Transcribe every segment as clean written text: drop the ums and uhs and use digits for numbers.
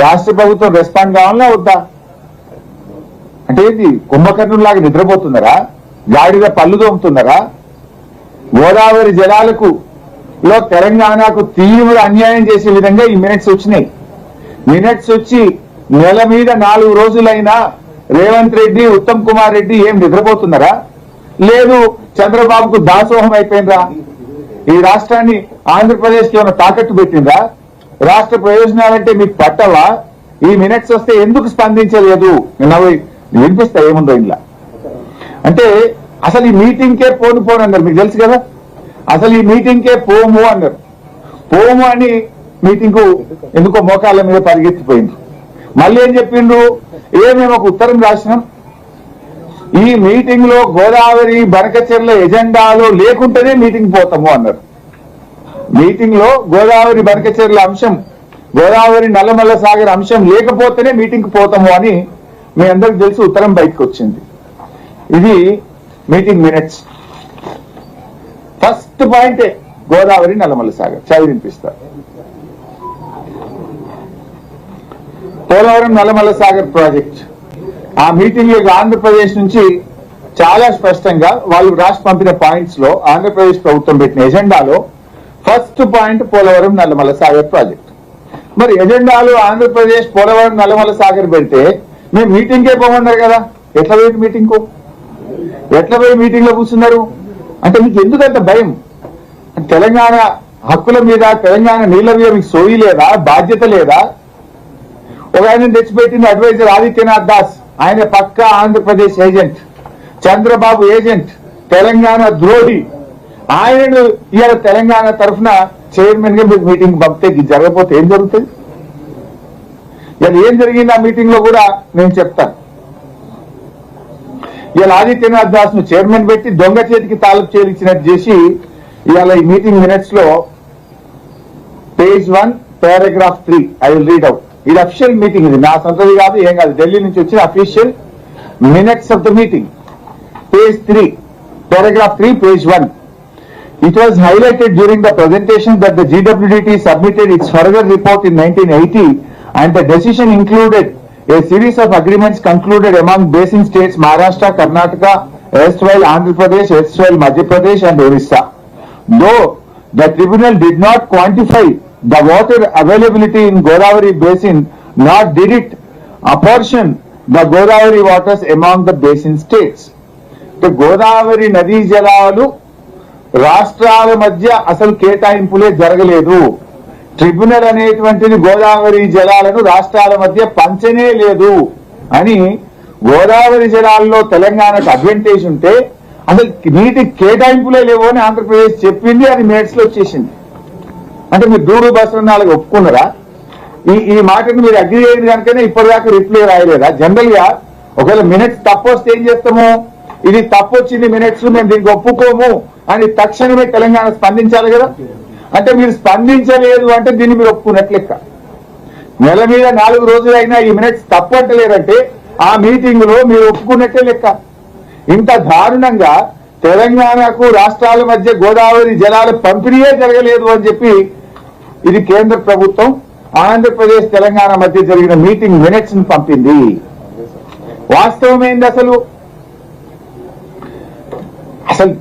రాష్ట్ర ప్రభుత్వం రెస్పాండ్ కావాలన్నా వద్దా? అంటే ఏంటి, కుంభకర్ణులాగా నిద్రపోతున్నారా? గాడిద పళ్ళు తోముతున్నారా? గోదావరి జలాలకు తెలంగాణకు తీవ్ర అన్యాయం చేసే విధంగా ఈ మినిట్స్ వచ్చినాయి. మినిట్స్ వచ్చి నెల మీద 4 రోజులైనా రేవంత్ రెడ్డి, ఉత్తమ్ కుమార్ రెడ్డి ఏం నిద్రపోతున్నారా? లేదు చంద్రబాబుకు దాసోహం అయిపోయిందా? ఈ రాష్ట్రాన్ని ఆంధ్రప్రదేశ్ లో తాకట్టు పెట్టిందా? రాష్ట్ర ప్రయోజనాలంటే మీకు పట్టవా? ఈ మినిట్స్ వస్తే ఎందుకు స్పందించలేదు? వినిపిస్తా ఏముందో ఇలా. అంటే అసలు ఈ మీటింగ్కే పోను అన్నారు. మీకు తెలుసు కదా, అసలు ఈ మీటింగ్కే పోము అన్నారు. పోము అని మీటింగ్ కు ఎందుకో మోకాళ్ళ మీద పరిగెత్తిపోయింది. మళ్ళీ ఏం చెప్పిండ్రు? మేము ఒక ఉత్తరం రాసినాం, ఈ మీటింగ్ లో గోదావరి బనకచెర్ల ఎజెండాలో లేకుంటేనే మీటింగ్ పోతాము అన్నారు. మీటింగ్ లో గోదావరి బనకచెర్ల అంశం, గోదావరి నల్లమల్ల సాగర్ అంశం లేకపోతేనే మీటింగ్ కు పోతాము అని మీ అందరికి తెలిసి ఉత్తరం బయటకు వచ్చింది. ఇది మీటింగ్ మినిట్స్. ఫస్ట్ పాయింటే గోదావరి నల్లమల్ల సాగర్. చదివి వినిపిస్తారు. పోలవరం నల్లమల్ల సాగర్ ప్రాజెక్ట్ ఆ మీటింగ్ లో ఆంధ్రప్రదేశ్ నుంచి చాలా స్పష్టంగా వాళ్ళు రాసి పంపిన పాయింట్స్ లో ఆంధ్రప్రదేశ్ ప్రభుత్వం పెట్టిన ఎజెండాలో first point Polavaram Nallamala Sagar project. మరి ఎజెండాలో ఆంధ్రప్రదేశ్ పోలవరం నల్లమల్ల సాగర్ పెడితే మేము మీటింగ్కే పోమన్నారు కదా, ఎట్లా పోయింది మీటింగ్ కు? ఎట్లా పోయి మీటింగ్ లో కూర్చున్నారు? అంటే మీకు ఎందుకంత భయం? తెలంగాణ హక్కుల మీద, తెలంగాణ నీళ్ల మీద మీకు సోయి లేదా, బాధ్యత లేదా? ఒక ఆయన తెచ్చిపెట్టింది అడ్వైజర్ ఆదిత్యనాథ్ దాస్, ఆయన పక్కా ఆంధ్రప్రదేశ్ ఏజెంట్, చంద్రబాబు ఏజెంట్, తెలంగాణ ద్రోహి. ఆయనను ఇవాళ తెలంగాణ తరఫున చైర్మన్ గా మీకు మీటింగ్ పంపితే జరగకపోతే ఏం జరుగుతుంది? ఇలా ఏం జరిగింది ఆ మీటింగ్ లో కూడా నేను చెప్తాను. ఇవాళ ఆదిత్యనాథ్ దాస్ ను చైర్మన్ పెట్టి దొంగ చేతికి తాలూకు చేయించినట్టు చేసి ఇవాళ ఈ మీటింగ్ మినిట్స్ లో page 1 paragraph 3 I will read out. ఇది అఫీషియల్ మీటింగ్, ఇది నా సొంతది కాదు, ఏం కాదు, ఢిల్లీ నుంచి వచ్చిన official minutes of the meeting. Page 3 paragraph 3 page 1. It was highlighted during the presentation that the GWDT submitted its further report in 1980 and the decision included a series of agreements concluded among basin states Maharashtra, Karnataka, erstwhile Andhra Pradesh, erstwhile Madhya Pradesh and Orissa. Though the tribunal did not quantify the water availability in Godavari basin, nor did it apportion the Godavari waters among the basin states. The Godavari నదీ జలాలు రాష్ట్రాల మధ్య అసలు కేటాయింపులే జరగలేదు. Tribunal అనేటువంటిది గోదావరి జలాలను రాష్ట్రాల మధ్య పంచనే లేదు అని, గోదావరి జలాల్లో తెలంగాణకు అడ్వాంటేజ్ ఉంటే అసలు నీటి కేటాయింపులే లేవు అని ఆంధ్రప్రదేశ్ చెప్పింది. అది మినిట్స్ లో వచ్చేసింది. అంటే మీరు దూరు బసవనాలకు ఒప్పుకున్నారా? ఈ మాటను మీరు అగ్రి అయ్యింది కనుకనే ఇప్పటిదాకా రిప్లై రాయలేదా? జనరల్ గా ఒకవేళ మినిట్స్ తప్పు వస్తే ఏం చేస్తాము? ఇది తప్పు వచ్చింది మినిట్స్, మేము దీనికి ఒప్పుకోము అని తక్షణమే తెలంగాణ స్పందించాలి కదా. అంటే మీరు స్పందించలేదు అంటే దీన్ని మీరు ఒప్పుకున్నట్లు లెక్క. నెల మీద 4 రోజులైనా ఈ మినిట్స్ తప్పు అంటలేరంటే ఆ మీటింగ్ లో మీరు ఒప్పుకున్నట్టే లెక్క. ఇంత దారుణంగా తెలంగాణకు రాష్ట్రాల మధ్య గోదావరి జలాల పంపిణీయే జరగలేదు అని చెప్పి ఇది కేంద్ర ప్రభుత్వం ఆంధ్రప్రదేశ్ తెలంగాణ మధ్య జరిగిన మీటింగ్ మినిట్స్ ని పంపింది. వాస్తవం ఏంది అసలు? అసలు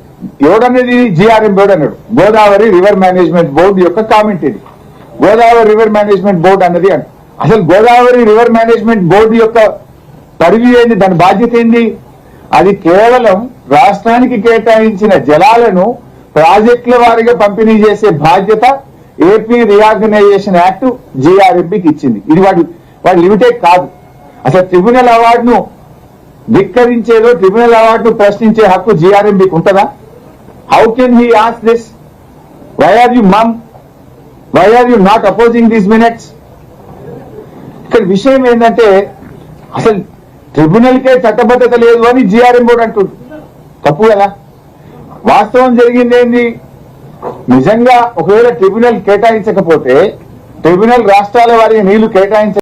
ఎవడనేది GRM బోర్డు అన్నాడు. గోదావరి రివర్ మేనేజ్మెంట్ బోర్డు యొక్క కామెంట్ ఇది. గోదావరి రివర్ మేనేజ్మెంట్ బోర్డు అన్నది అంట. అసలు గోదావరి రివర్ మేనేజ్మెంట్ బోర్డు యొక్క పరిధి ఏంది, దాని బాధ్యత ఏంది? అది కేవలం రాష్ట్రానికి కేటాయించిన జలాలను ప్రాజెక్టుల వారీగా పంపిణీ చేసే బాధ్యత ఏపీ రీఆర్గనైజేషన్ యాక్ట్ GRMకి ఇచ్చింది. ఇది వాడు లిమిటెడ్ కాదు. అసలు ట్రిబ్యునల్ అవార్డును ధిక్కరించేదో, ట్రిబ్యునల్ అవార్డును ప్రశ్నించే హక్కు GRMకి ఉంటుందా? How can he ask this? Why are you mum? Why are you not opposing these minutes? ఇక్కడ విషయం ఏంటంటే అసలు ట్రిబ్యునల్ కే చట్టబద్ధత లేదు అని GRM బోర్డు అంటుంది. తప్పు కదా. వాస్తవం జరిగింది ఏంది? నిజంగా ఒకవేళ ట్రిబ్యునల్ కేటాయించకపోతే, ట్రిబ్యునల్ రాష్ట్రాల వారికి నీళ్లు కేటాయించ